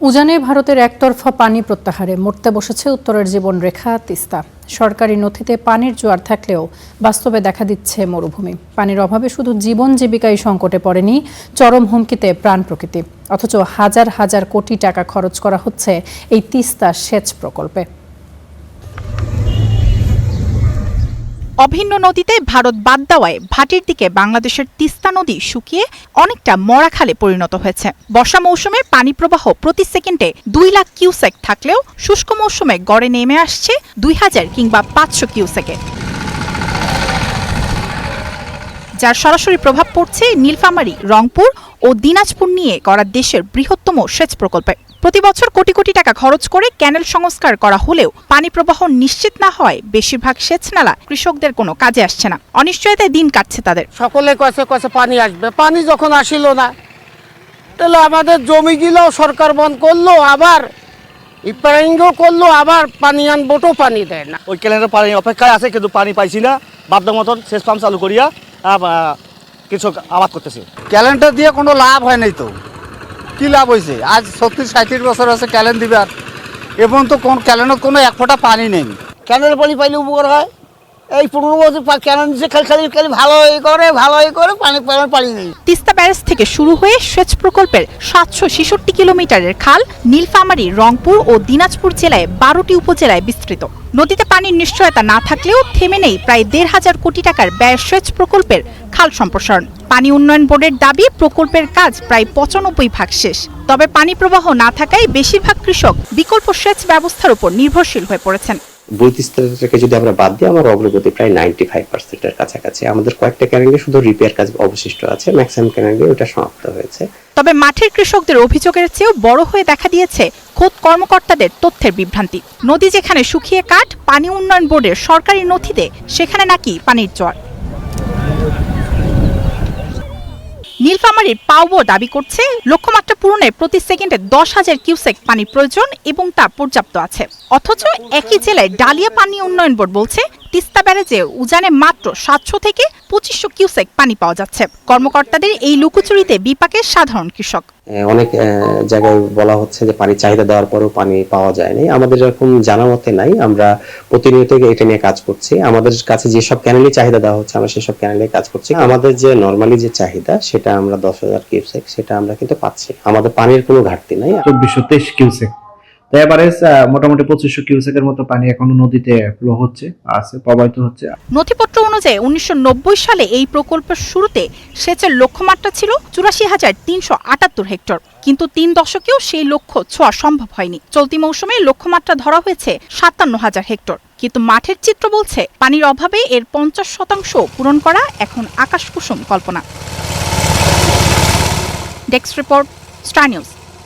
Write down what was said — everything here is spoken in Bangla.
উজানে ভারতের একতরফা পানি প্রত্যাহারে মরতে বসেছে উত্তরের জীবনরেখা তিস্তা। সরকারি নথিতে পানির জোয়ার থাকলেও বাস্তবে দেখা দিচ্ছে মরুভূমি। পানির অভাবে শুধু জীবন জীবিকাই সংকটে পড়েনি, চরম হুমকিতে প্রাণ প্রকৃতি। অথচ হাজার হাজার কোটি টাকা খরচ করা হচ্ছে এই তিস্তা সেচ প্রকল্পে। অভিন্ন নদীতে ভারত বাদ দেওয়ায় ভাটির দিকে বাংলাদেশের তিস্তা নদী শুকিয়ে অনেকটা মরা খালে পরিণত হয়েছে। বর্ষা মৌসুমে পানি প্রবাহ প্রতি সেকেন্ডে 2 লাখ কিউসেক থাকলেও শুষ্ক মৌসুমে গড়ে নেমে আসছে 2000 কিংবা 500 কিউসেকে, যার সরাসরি প্রভাব পড়ছে নীলফামারী, রংপুর ও দিনাজপুর নিয়ে করা দেশের বৃহত্তম সেচ প্রকল্পে। প্রতি বছর কোটি কোটি টাকা খরচ করে ক্যানেল সংস্কার করা হলেও পানি প্রবাহ নিশ্চিত না হয় বেশিরভাগ সেচ নালা কৃষকদের কোনো কাজে আসছে না। অনিশ্চয়তায় দিন কাটছে তাদের। সকলে কছে পানি আসবে, পানি যখন আসিল না তাহলে আমাদের জমিগুলোও সরকার বন্ধ করলো, আবার ইপারিংও করলো, আবার পানি আনবোটো পানি দেয় না। ওই ক্যানেলের পানি অপেক্ষায় আছে, কিন্তু পানি পাইছি না। বাধ্য মতন সেচ পাম্প চালু করিয়া কৃষক আবাদ করতেছে। ক্যালেন্ডার দিয়ে কোনো লাভ হয় নাই, তো কি লাভ হয়েছে? আজ 30-60 বছর আছে ক্যালেন্ড দিবে, আর এবং তো কোন ক্যালেন্ডার কোনো এক ফোঁটা পানি নেই। ক্যানেল পানি পাইলে উপকার হয়। এই 15 বছর ক্যানেল দিচ্ছে, খালি ভালোই করে পানি নেই। তিস্তা ব্যারেজ থেকে শুরু হয়ে সেচ প্রকল্পের 766 কিলোমিটারের খাল নীলফামারী, রংপুর ও দিনাজপুর জেলায় 12টি উপজেলায় বিস্তৃত। নদীতে পানির নিশ্চয়তা না থাকলেও থেমে নেই প্রায় 1,500 কোটি টাকার ব্যয় সেচ প্রকল্পের খাল সম্প্রসারণ। পানি উন্নয়ন বোর্ডের দাবি প্রকল্পের কাজ প্রায় 95% শেষ। তবে পানি প্রবাহ না থাকায় বেশিরভাগ কৃষক বিকল্প সেচ ব্যবস্থার উপর নির্ভরশীল হয়ে পড়েছেন। বৈতিস্তাটাকে যদি আমরা বাদ দিই, আমার অগ্রগতি প্রায় 95%-এর কাছাকাছি। আমাদের কয়েকটা ক্যানেলে শুধু রিপেয়ার কাজ অবশিষ্ট আছে, ম্যাক্সিমাম ক্যানেলে ওটা সমাপ্ত হয়েছে। তবে মাঠের কৃষকদের অভিযোগের চেয়েও বড় হয়ে দেখা দিয়েছে খোদ কর্মকর্তাদের তথ্যের বিভ্রান্তি। নদী যেখানে শুকিয়ে কাঠ, পানি উন্নয়ন বোর্ডের সরকারি নথিতে সেখানে নাকি পানির জোয়ার। নীলফামারীর পাওবো দাবি করছে লক্ষ্যমাত্রা পূরণে প্রতি সেকেন্ডে 10,000 কিউসেক পানির প্রয়োজন এবং তা পর্যাপ্ত আছে। অথচ একই জেলায় ডালিয়া পানি উন্নয়ন বোর্ড বলছে তিস্তা ব্যারেজে উজানে মাত্র 700 থেকে 2500 কিউসেক পানি পাওয়া যাচ্ছে। কর্মকর্তাদের এই লুকোচুরিতে বিপাকে সাধারণ কৃষক। অনেক জায়গায় বলা হচ্ছে যে পানি চাহিদা দেওয়ার পরেও পানি পাওয়া যায়নি। আমাদের এরকম জানা মতে নাই। আমরা প্রতিনিয়ত এটা নিয়ে কাজ করছি। আমাদের কাছে যেসব ক্যানেলে চাহিদা দেওয়া হচ্ছে আমরা সেসব ক্যানেলে কাজ করছি। আমাদের যে নরমালি যে চাহিদা সেটা আমরা 10,000 কিউসেক সেটা আমরা কিন্তু পাচ্ছি। আমাদের পানির কোনো ঘাটতি নাই। 2423 কিউসেক, তো এভারেজ মোটামুটি 2500 কিউসেকের মতো পানি এখনো নদীতে ফ্লো হচ্ছে, আছে, প্রবাহিত হচ্ছে। নথিপত্র অনুযায়ী 1990 সালে এই প্রকল্পের শুরুতে সেচের লক্ষ্যমাত্রা ছিল 84,378 হেক্টর, কিন্তু 3 দশকেও সেই লক্ষ্য ছোঁয়া সম্ভব হয়নি। চলতি মৌসুমে লক্ষ্যমাত্রা ধরা হয়েছে 57,000 হেক্টর, কিন্তু মাঠের চিত্র বলছে পানির অভাবে এর 50% পূরণ করা এখন আকাশকুসুম কল্পনা। Desk report, star news.